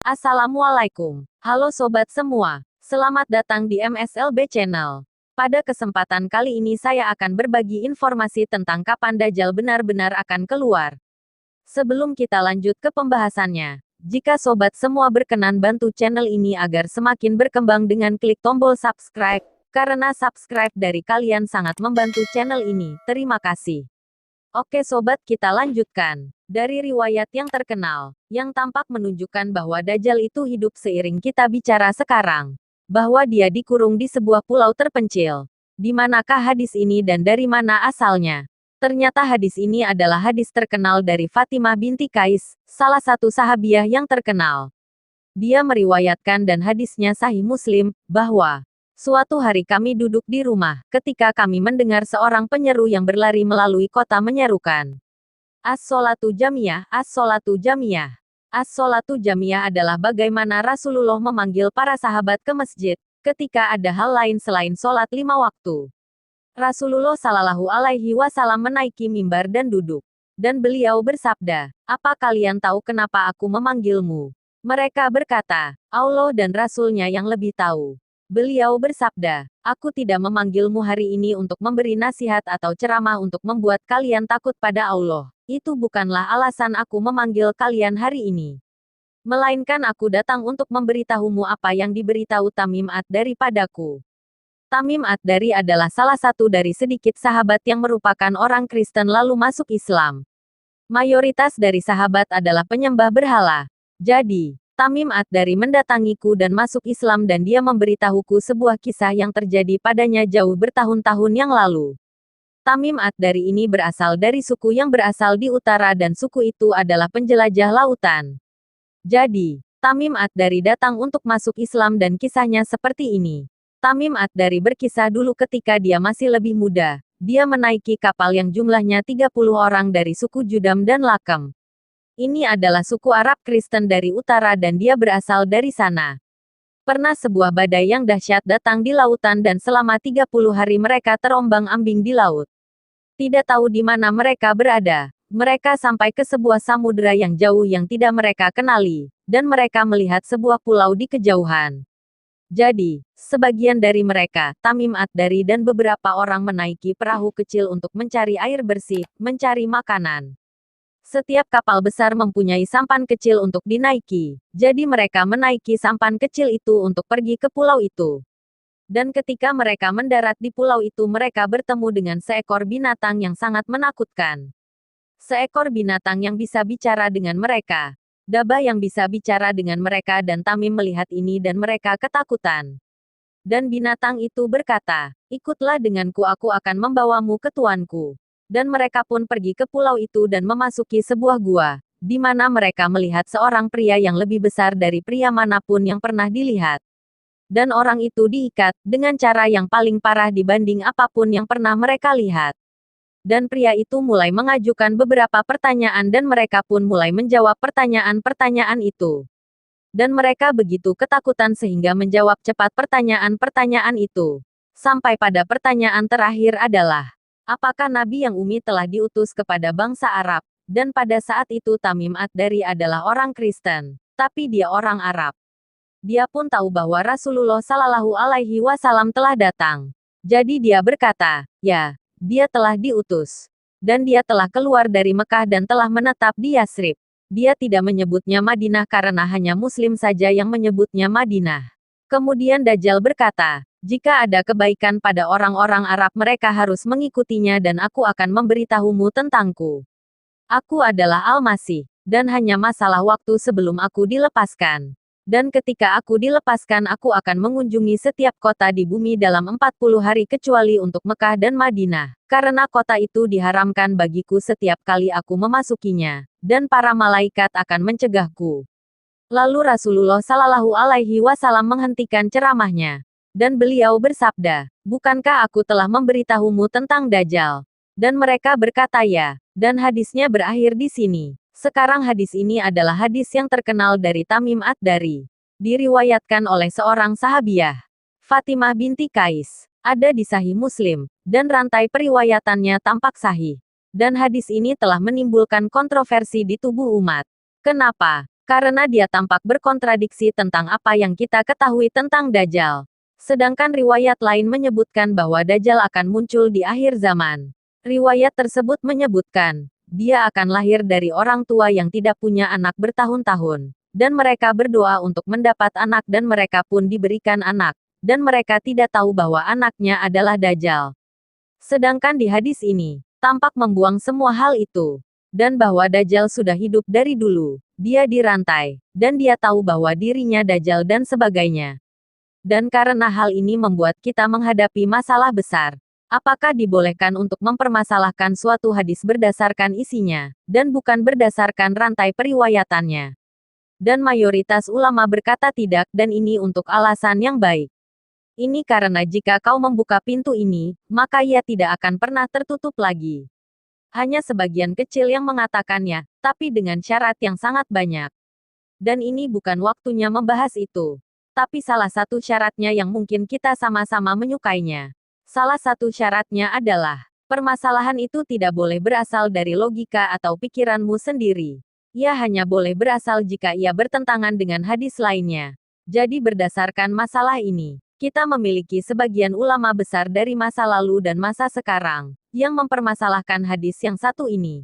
Assalamualaikum. Halo sobat semua. Selamat datang di MSLB Channel. Pada kesempatan kali ini saya akan berbagi informasi tentang kapan Dajjal benar-benar akan keluar. Sebelum kita lanjut ke pembahasannya, jika sobat semua berkenan bantu channel ini agar semakin berkembang dengan klik tombol subscribe, karena subscribe dari kalian sangat membantu channel ini. Terima kasih. Oke sobat, kita lanjutkan. Dari riwayat yang terkenal, yang tampak menunjukkan bahwa Dajjal itu hidup seiring kita bicara sekarang. Bahwa dia dikurung di sebuah pulau terpencil. Di manakah hadis ini dan dari mana asalnya? Ternyata hadis ini adalah hadis terkenal dari Fatimah binti Qais, salah satu sahabiah yang terkenal. Dia meriwayatkan dan hadisnya Sahih Muslim, bahwa suatu hari kami duduk di rumah, ketika kami mendengar seorang penyeru yang berlari melalui kota menyerukan, As-sholatu jamiyah, as-sholatu jamiyah. As-sholatu jamiyah adalah bagaimana Rasulullah memanggil para sahabat ke masjid, ketika ada hal lain selain sholat 5 waktu. Rasulullah Shallallahu Alaihi Wasallam menaiki mimbar dan duduk. Dan beliau bersabda, apa kalian tahu kenapa aku memanggilmu? Mereka berkata, Allah dan Rasulnya yang lebih tahu. Beliau bersabda, aku tidak memanggilmu hari ini untuk memberi nasihat atau ceramah untuk membuat kalian takut pada Allah. Itu bukanlah alasan aku memanggil kalian hari ini. Melainkan aku datang untuk memberitahumu apa yang diberitahu Tamim Ad-Dari padaku. Tamim Ad-Dari adalah salah satu dari sedikit sahabat yang merupakan orang Kristen lalu masuk Islam. Mayoritas dari sahabat adalah penyembah berhala. Jadi, Tamim Ad-Dari mendatangiku dan masuk Islam dan dia memberitahuku sebuah kisah yang terjadi padanya jauh bertahun-tahun yang lalu. Tamim Ad-Dari ini berasal dari suku yang berasal di utara dan suku itu adalah penjelajah lautan. Jadi, Tamim Ad-Dari datang untuk masuk Islam dan kisahnya seperti ini. Tamim Ad-Dari berkisah dulu ketika dia masih lebih muda. Dia menaiki kapal yang jumlahnya 30 orang dari suku Judam dan Lakam. Ini adalah suku Arab Kristen dari utara dan dia berasal dari sana. Pernah sebuah badai yang dahsyat datang di lautan dan selama 30 hari mereka terombang-ambing di laut. Tidak tahu di mana mereka berada. Mereka sampai ke sebuah samudera yang jauh yang tidak mereka kenali, dan mereka melihat sebuah pulau di kejauhan. Jadi, sebagian dari mereka, Tamim Ad-Dari dan beberapa orang menaiki perahu kecil untuk mencari air bersih, mencari makanan. Setiap kapal besar mempunyai sampan kecil untuk dinaiki, jadi mereka menaiki sampan kecil itu untuk pergi ke pulau itu. Dan ketika mereka mendarat di pulau itu mereka bertemu dengan seekor binatang yang sangat menakutkan. Seekor binatang yang bisa bicara dengan mereka. Dabah yang bisa bicara dengan mereka dan Tamim melihat ini dan mereka ketakutan. Dan binatang itu berkata, ikutlah denganku aku akan membawamu ke tuanku. Dan mereka pun pergi ke pulau itu dan memasuki sebuah gua, di mana mereka melihat seorang pria yang lebih besar dari pria manapun yang pernah dilihat. Dan orang itu diikat, dengan cara yang paling parah dibanding apapun yang pernah mereka lihat. Dan pria itu mulai mengajukan beberapa pertanyaan dan mereka pun mulai menjawab pertanyaan-pertanyaan itu. Dan mereka begitu ketakutan sehingga menjawab cepat pertanyaan-pertanyaan itu. Sampai pada pertanyaan terakhir adalah, apakah Nabi yang Umi telah diutus kepada bangsa Arab? Dan pada saat itu Tamim Ad-Dari adalah orang Kristen, tapi dia orang Arab. Dia pun tahu bahwa Rasulullah Shallallahu Alaihi Wasallam telah datang. Jadi dia berkata, ya, dia telah diutus. Dan dia telah keluar dari Mekah dan telah menetap di Yasrib. Dia tidak menyebutnya Madinah karena hanya Muslim saja yang menyebutnya Madinah. Kemudian Dajjal berkata, jika ada kebaikan pada orang-orang Arab mereka harus mengikutinya dan aku akan memberitahumu tentangku. Aku adalah Al-Masih, dan hanya masalah waktu sebelum aku dilepaskan. Dan ketika aku dilepaskan aku akan mengunjungi setiap kota di bumi dalam 40 hari kecuali untuk Mekah dan Madinah, karena kota itu diharamkan bagiku setiap kali aku memasukinya, dan para malaikat akan mencegahku. Lalu Rasulullah Shallallahu Alaihi Wasallam menghentikan ceramahnya. Dan beliau bersabda, bukankah aku telah memberitahumu tentang Dajjal? Dan mereka berkata ya, dan hadisnya berakhir di sini. Sekarang hadis ini adalah hadis yang terkenal dari Tamim Ad-Dari. Diriwayatkan oleh seorang sahabiah, Fatimah binti Qais. Ada di Sahih Muslim, dan rantai periwayatannya tampak sahih. Dan hadis ini telah menimbulkan kontroversi di tubuh umat. Kenapa? Karena dia tampak berkontradiksi tentang apa yang kita ketahui tentang Dajjal. Sedangkan riwayat lain menyebutkan bahwa Dajjal akan muncul di akhir zaman. Riwayat tersebut menyebutkan, dia akan lahir dari orang tua yang tidak punya anak bertahun-tahun. Dan mereka berdoa untuk mendapat anak dan mereka pun diberikan anak. Dan mereka tidak tahu bahwa anaknya adalah Dajjal. Sedangkan di hadis ini, tampak membuang semua hal itu. Dan bahwa Dajjal sudah hidup dari dulu. Dia dirantai. Dan dia tahu bahwa dirinya Dajjal dan sebagainya. Dan karena hal ini membuat kita menghadapi masalah besar. Apakah dibolehkan untuk mempermasalahkan suatu hadis berdasarkan isinya, dan bukan berdasarkan rantai periwayatannya? Dan mayoritas ulama berkata tidak, dan ini untuk alasan yang baik. Ini karena jika kau membuka pintu ini, maka ia tidak akan pernah tertutup lagi. Hanya sebagian kecil yang mengatakannya, tapi dengan syarat yang sangat banyak. Dan ini bukan waktunya membahas itu. Tapi salah satu syaratnya yang mungkin kita sama-sama menyukainya. Salah satu syaratnya adalah, permasalahan itu tidak boleh berasal dari logika atau pikiranmu sendiri. Ia hanya boleh berasal jika ia bertentangan dengan hadis lainnya. Jadi berdasarkan masalah ini, kita memiliki sebagian ulama besar dari masa lalu dan masa sekarang, yang mempermasalahkan hadis yang satu ini.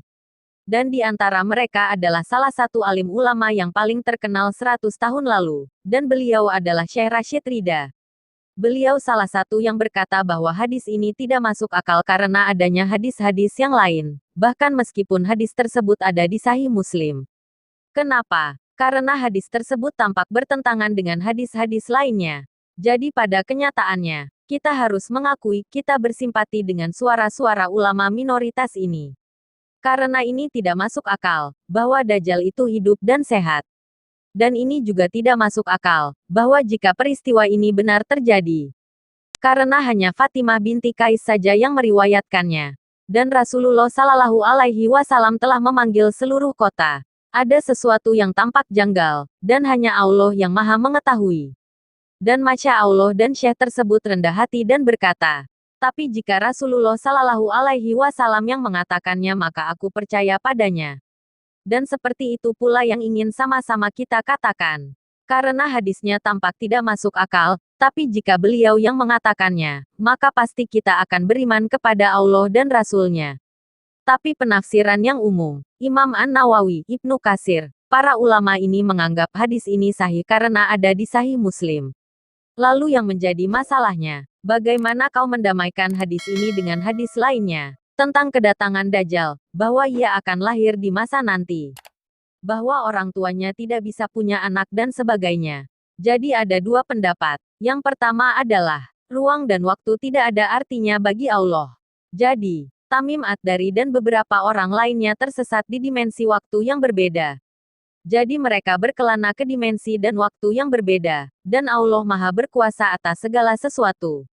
Dan di antara mereka adalah salah satu alim ulama yang paling terkenal 100 tahun lalu, dan beliau adalah Syekh Rashid Ridha. Beliau salah satu yang berkata bahwa hadis ini tidak masuk akal karena adanya hadis-hadis yang lain, bahkan meskipun hadis tersebut ada di Sahih Muslim. Kenapa? Karena hadis tersebut tampak bertentangan dengan hadis-hadis lainnya. Jadi pada kenyataannya, kita harus mengakui kita bersimpati dengan suara-suara ulama minoritas ini. Karena ini tidak masuk akal, bahwa Dajjal itu hidup dan sehat. Dan ini juga tidak masuk akal, bahwa jika peristiwa ini benar terjadi. Karena hanya Fatimah binti Qais saja yang meriwayatkannya. Dan Rasulullah Shallallahu Alaihi Wasallam telah memanggil seluruh kota. Ada sesuatu yang tampak janggal, dan hanya Allah yang maha mengetahui. Dan Masya Allah dan Syekh tersebut rendah hati dan berkata, tapi jika Rasulullah Shallallahu Alaihi Wasallam yang mengatakannya maka aku percaya padanya. Dan seperti itu pula yang ingin sama-sama kita katakan. Karena hadisnya tampak tidak masuk akal, tapi jika beliau yang mengatakannya, maka pasti kita akan beriman kepada Allah dan Rasul-Nya. Tapi penafsiran yang umum, Imam An-Nawawi, Ibnu Katsir, para ulama ini menganggap hadis ini sahih karena ada di Sahih Muslim. Lalu yang menjadi masalahnya, bagaimana kau mendamaikan hadis ini dengan hadis lainnya? Tentang kedatangan Dajjal, bahwa ia akan lahir di masa nanti. Bahwa orang tuanya tidak bisa punya anak dan sebagainya. Jadi ada dua pendapat. Yang pertama adalah, ruang dan waktu tidak ada artinya bagi Allah. Jadi, Tamim Ad-Dari dan beberapa orang lainnya tersesat di dimensi waktu yang berbeda. Jadi mereka berkelana ke dimensi dan waktu yang berbeda, dan Allah Maha berkuasa atas segala sesuatu.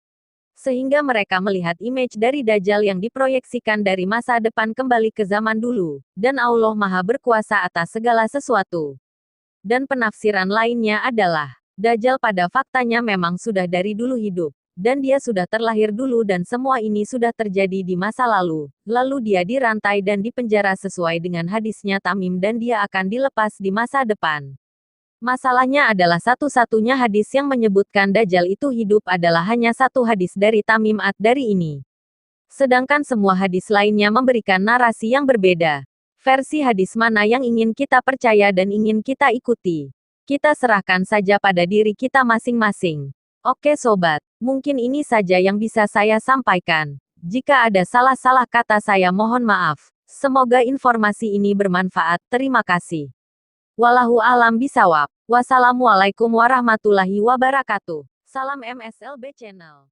Sehingga mereka melihat image dari Dajjal yang diproyeksikan dari masa depan kembali ke zaman dulu, dan Allah Maha berkuasa atas segala sesuatu. Dan penafsiran lainnya adalah, Dajjal pada faktanya memang sudah dari dulu hidup, dan dia sudah terlahir dulu dan semua ini sudah terjadi di masa lalu dia dirantai dan dipenjara sesuai dengan hadisnya Tamim dan dia akan dilepas di masa depan. Masalahnya adalah satu-satunya hadis yang menyebutkan Dajjal itu hidup adalah hanya satu hadis dari Tamim Ad-Dari ini. Sedangkan semua hadis lainnya memberikan narasi yang berbeda. Versi hadis mana yang ingin kita percaya dan ingin kita ikuti? Kita serahkan saja pada diri kita masing-masing. Oke sobat, mungkin ini saja yang bisa saya sampaikan. Jika ada salah-salah kata saya mohon maaf. Semoga informasi ini bermanfaat. Terima kasih. Wallahu a'lam bishawab. Wassalamualaikum warahmatullahi wabarakatuh. Salam MSLB Channel.